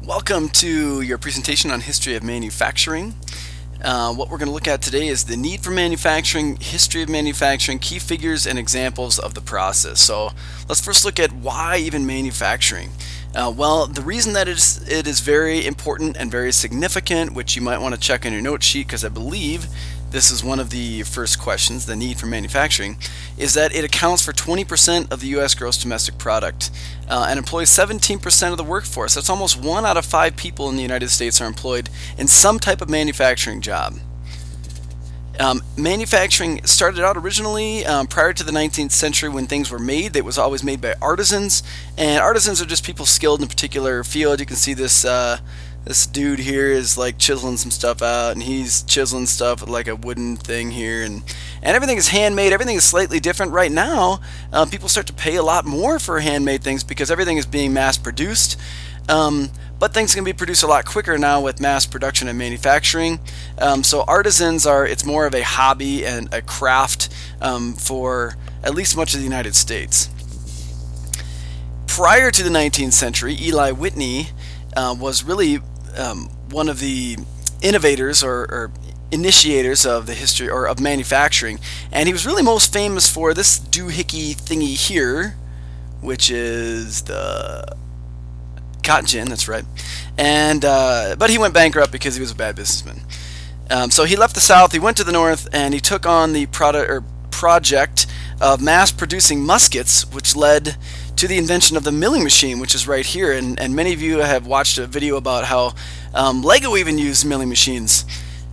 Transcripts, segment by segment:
Welcome to your presentation on history of manufacturing. What we're going to look at today is the need for manufacturing, history of manufacturing, key figures and examples of the process. So let's first look at why even manufacturing. Well, the reason that it is very important and very significant, which you might want to check on your note sheet because I believe this is one of the first questions, the need for manufacturing, is that it accounts for 20% of the U.S. gross domestic product and employs 17% of the workforce. That's almost 1 out of 5 people in the United States are employed in some type of manufacturing job. Manufacturing started out originally prior to the 19th century when things were made. It was always made by artisans, and artisans are just people skilled in a particular field. You can see this this dude here is like chiseling some stuff out, and he's chiseling stuff with like a wooden thing here, and everything is handmade. Everything is slightly different right now. People start to pay a lot more for handmade things because everything is being mass produced. But things can be produced a lot quicker now with mass production and manufacturing. So artisans it's more of a hobby and a craft for at least much of the United States. Prior to the 19th century, Eli Whitney was really one of the innovators or initiators of the history or of manufacturing, and he was really most famous for this doohickey thingy here, which is the cotton gin. That's right. And but he went bankrupt because he was a bad businessman. So he left the South, he went to the North, and he took on the project of mass producing muskets, which led to the invention of the milling machine, which is right here. And many of you have watched a video about how Lego even used milling machines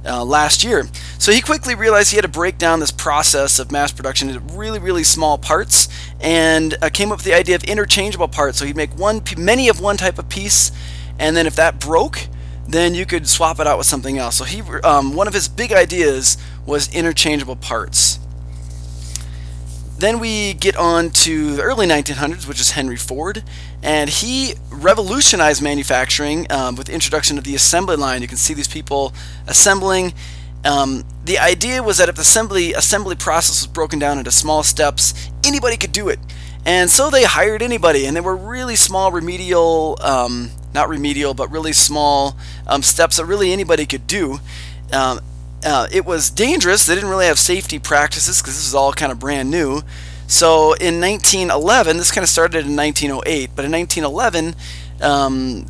last year. So he quickly realized he had to break down this process of mass production into really small parts, and came up with the idea of interchangeable parts. So he'd make many of one type of piece, and then if that broke, then you could swap it out with something else. So one of his big ideas was interchangeable parts. Then we get on to the early 1900s, which is Henry Ford, and he revolutionized manufacturing with the introduction of the assembly line. You can see these people assembling. The idea was that if the assembly process was broken down into small steps, anybody could do it. And so they hired anybody, and they were really small remedial, not remedial, but really small steps that really anybody could do. It was dangerous. They didn't really have safety practices because this is all kind of brand new. So in 1911, this kind of started in 1908, but in 1911,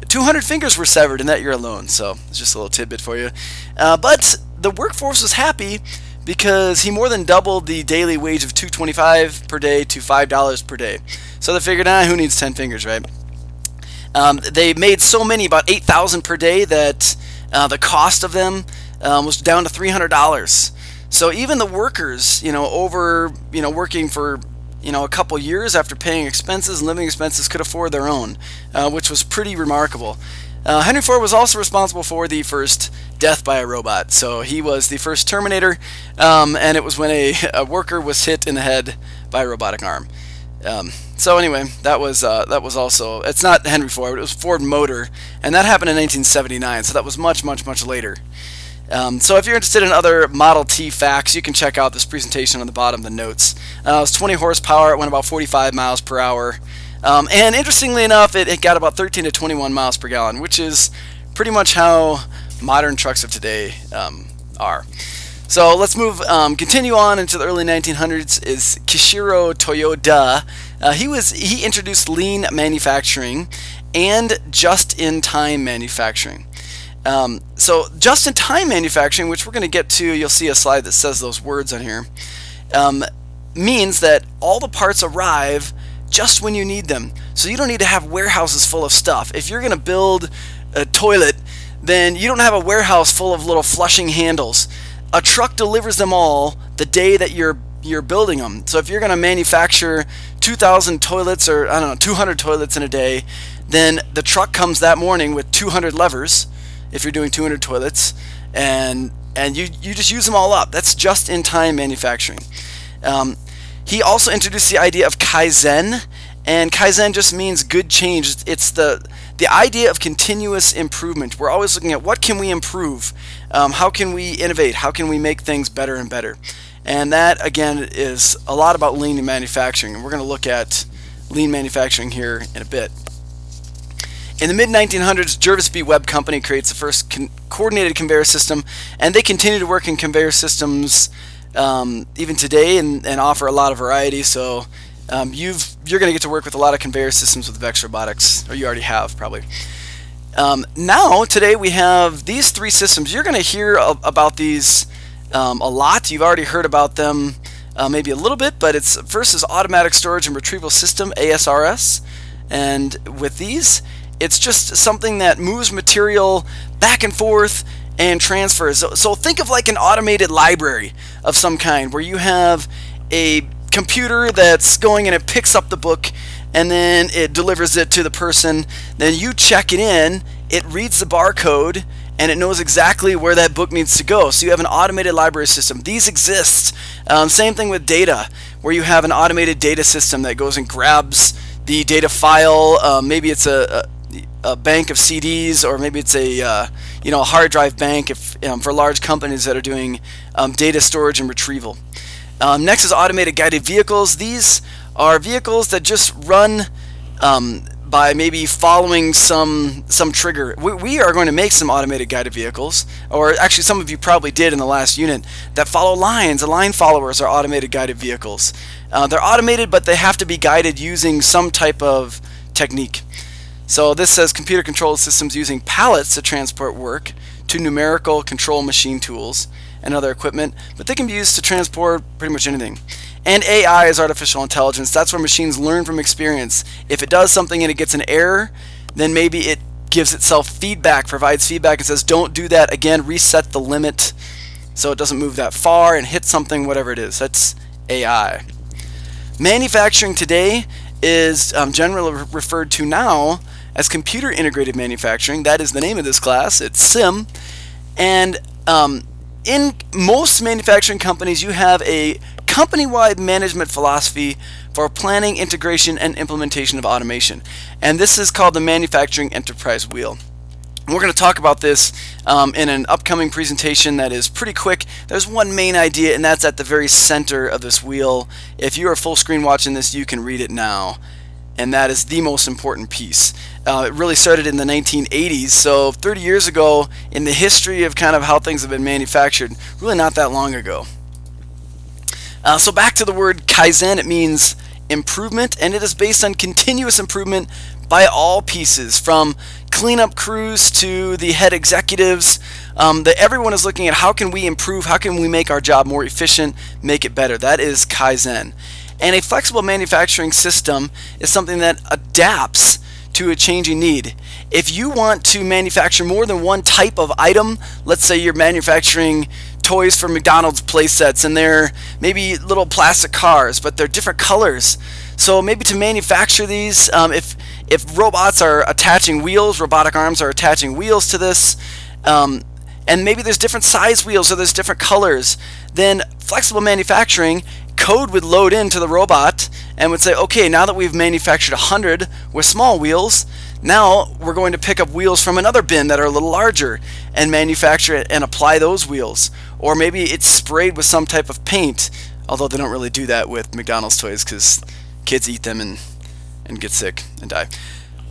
200 fingers were severed in that year alone. So it's just a little tidbit for you. But the workforce was happy because he more than doubled the daily wage of $2.25 per day to $5 per day. So they figured, who needs 10 fingers, right? They made so many, about 8,000 per day, that the cost of them was down to $300. So even the workers, working for, a couple years after paying expenses and living expenses, could afford their own, which was pretty remarkable. Henry Ford was also responsible for the first death by a robot. So he was the first Terminator, and it was when a worker was hit in the head by a robotic arm. So anyway, that was also, it's not Henry Ford, it was Ford Motor, and that happened in 1979. So that was much later. So if you're interested in other Model T facts, you can check out this presentation on the bottom of the notes. It was 20 horsepower, it went about 45 miles per hour. And interestingly enough, it got about 13 to 21 miles per gallon, which is pretty much how modern trucks of today are. So let's continue on into the early 1900s. Is Kishiro Toyoda. He introduced lean manufacturing and just-in-time manufacturing. So just-in-time manufacturing, which we're going to get to, you'll see a slide that says those words on here, means that all the parts arrive just when you need them. So you don't need to have warehouses full of stuff. If you're going to build a toilet, then you don't have a warehouse full of little flushing handles. A truck delivers them all the day that you're building them. So if you're going to manufacture 2,000 toilets, or I don't know, 200 toilets in a day, then the truck comes that morning with 200 levers. If you're doing 200 toilets, and you just use them all up. That's just-in-time manufacturing. He also introduced the idea of Kaizen, and Kaizen just means good change. It's the idea of continuous improvement. We're always looking at what can we improve, how can we innovate, how can we make things better and better. And that, again, is a lot about lean manufacturing, and we're going to look at lean manufacturing here in a bit. In the mid-1900s, Jervis B. Webb Company creates the first coordinated conveyor system, and they continue to work in conveyor systems even today and offer a lot of variety. So you're going to get to work with a lot of conveyor systems with Vex Robotics, or you already have probably. Now, today we have these three systems. You're going to hear about these a lot. You've already heard about them maybe a little bit, but first is Automatic Storage and Retrieval System, ASRS, and with these, it's just something that moves material back and forth and transfers. So think of like an automated library of some kind where you have a computer that's going and it picks up the book and then it delivers it to the person. Then you check it in, it reads the barcode, and it knows exactly where that book needs to go. So you have an automated library system. These exist. Same thing with data, where you have an automated data system that goes and grabs the data file. Maybe it's a bank of CDs, or maybe it's a hard drive bank for large companies that are doing data storage and retrieval. Next is automated guided vehicles. These are vehicles that just run by maybe following some trigger. We are going to make some automated guided vehicles, or actually some of you probably did in the last unit, that follow lines. The line followers are automated guided vehicles. They're automated, but they have to be guided using some type of technique. So this says computer controlled systems using pallets to transport work to numerical control machine tools and other equipment, but they can be used to transport pretty much anything. And AI is artificial intelligence. That's where machines learn from experience. If it does something and it gets an error, then maybe it gives itself feedback, provides feedback and says, don't do that again, reset the limit so it doesn't move that far and hit something, whatever it is. That's AI. Manufacturing today is generally referred to now as computer integrated manufacturing. That is the name of this class. It's SIM. And in most manufacturing companies, you have a company-wide management philosophy for planning, integration, and implementation of automation. And this is called the Manufacturing Enterprise Wheel. And we're going to talk about this in an upcoming presentation that is pretty quick. There's one main idea, and that's at the very center of this wheel. If you are full screen watching this, you can read it now. And that is the most important piece. It really started in the 1980s, so 30 years ago in the history of kind of how things have been manufactured, really not that long ago. So back to the word Kaizen, it means improvement, and it is based on continuous improvement by all pieces, from cleanup crews to the head executives. Everyone is looking at how can we improve, how can we make our job more efficient, make it better. That is Kaizen. And a flexible manufacturing system is something that adapts to a changing need. If you want to manufacture more than one type of item, let's say you're manufacturing toys for McDonald's play sets, and they're maybe little plastic cars, but they're different colors. So maybe to manufacture these, if robots are attaching wheels, robotic arms are attaching wheels to this, and maybe there's different size wheels or there's different colors, then flexible manufacturing code would load into the robot and would say, okay, now that we've manufactured 100 with small wheels, now we're going to pick up wheels from another bin that are a little larger and manufacture it and apply those wheels. Or maybe it's sprayed with some type of paint, although they don't really do that with McDonald's toys because kids eat them and get sick and die.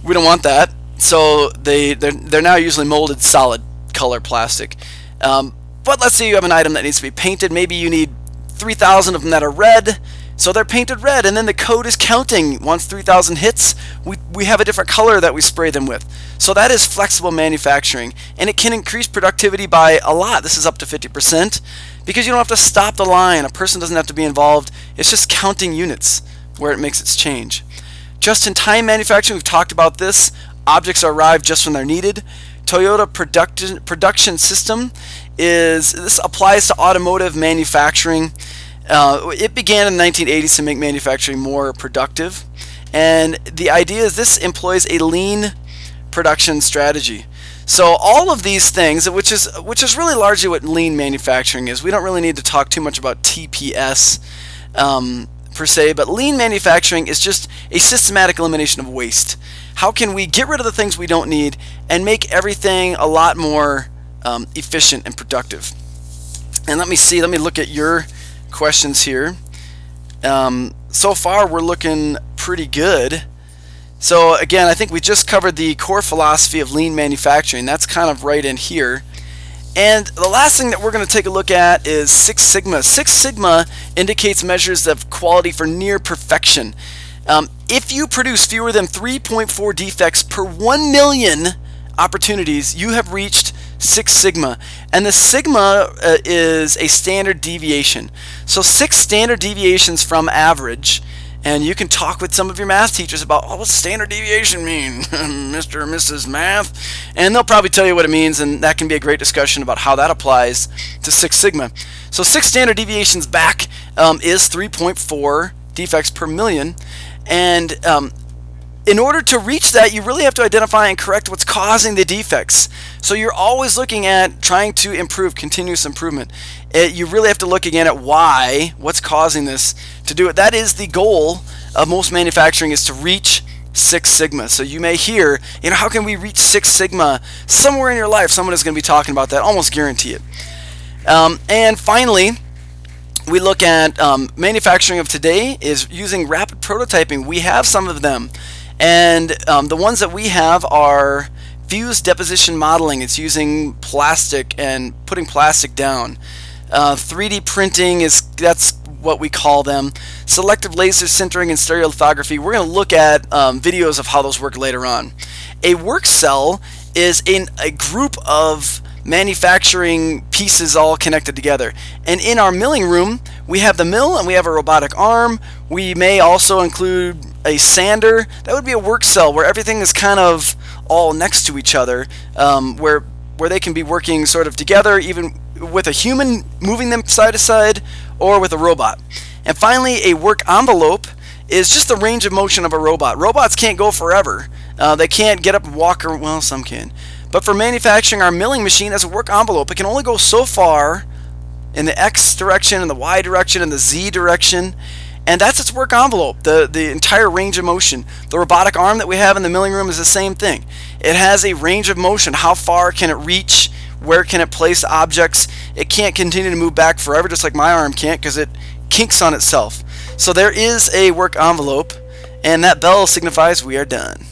We don't want that, so they're now usually molded solid color plastic. But let's say you have an item that needs to be painted. Maybe you need 3,000 of them that are red, so they're painted red, and then the code is counting. Once 3,000 hits, we have a different color that we spray them with. So that is flexible manufacturing, and it can increase productivity by a lot. This is up to 50%, because you don't have to stop the line. A person doesn't have to be involved. It's just counting units where it makes its change. Just-in-time manufacturing, we've talked about this. Objects arrive just when they're needed. Toyota production system this applies to automotive manufacturing. It began in the 1980s to make manufacturing more productive, and the idea is this employs a lean production strategy. So all of these things, which is really largely what lean manufacturing is. We don't really need to talk too much about TPS per se, but lean manufacturing is just a systematic elimination of waste. How can we get rid of the things we don't need and make everything a lot more efficient and productive? And let me look at your questions here. So far we're looking pretty good. So again, I think we just covered the core philosophy of lean manufacturing. That's kind of right in here. And the last thing that we're going to take a look at is Six Sigma. Six Sigma indicates measures of quality for near perfection. If you produce fewer than 3.4 defects per 1 million opportunities, you have reached Six Sigma. And the sigma is a standard deviation. So 6 standard deviations from average. And you can talk with some of your math teachers about, oh, what's standard deviation mean, Mr. or Mrs. Math? And they'll probably tell you what it means, and that can be a great discussion about how that applies to Six Sigma. So 6 standard deviations back is 3.4 defects per million. And in order to reach that, you really have to identify and correct what's causing the defects. So you're always looking at trying to improve, continuous improvement. You really have to look again at what's causing this to do it. That is the goal of most manufacturing, is to reach Six Sigma. So you may hear, how can we reach Six Sigma? Somewhere in your life, someone is going to be talking about that. Almost guarantee it. And finally, we look at manufacturing of today is using rapid prototyping. We have some of them. And the ones that we have are fused deposition modeling. It's using plastic and putting plastic down. 3D printing that's what we call them. Selective laser sintering and stereolithography. We're going to look at videos of how those work later on. A work cell is in a group of manufacturing pieces all connected together. And in our milling room, we have the mill and we have a robotic arm. We may also include a sander. That would be a work cell where everything is kind of all next to each other, where they can be working sort of together, even with a human moving them side to side or with a robot. And finally, a work envelope is just the range of motion of a robot. Robots can't go forever. They can't get up and walk, or well, some can. But for manufacturing, our milling machine has a work envelope. It can only go so far in the X direction, and the Y direction, and the Z direction. And that's its work envelope, the entire range of motion. The robotic arm that we have in the milling room is the same thing. It has a range of motion. How far can it reach? Where can it place objects? It can't continue to move back forever, just like my arm can't, because it kinks on itself. So there is a work envelope, and that bell signifies we are done.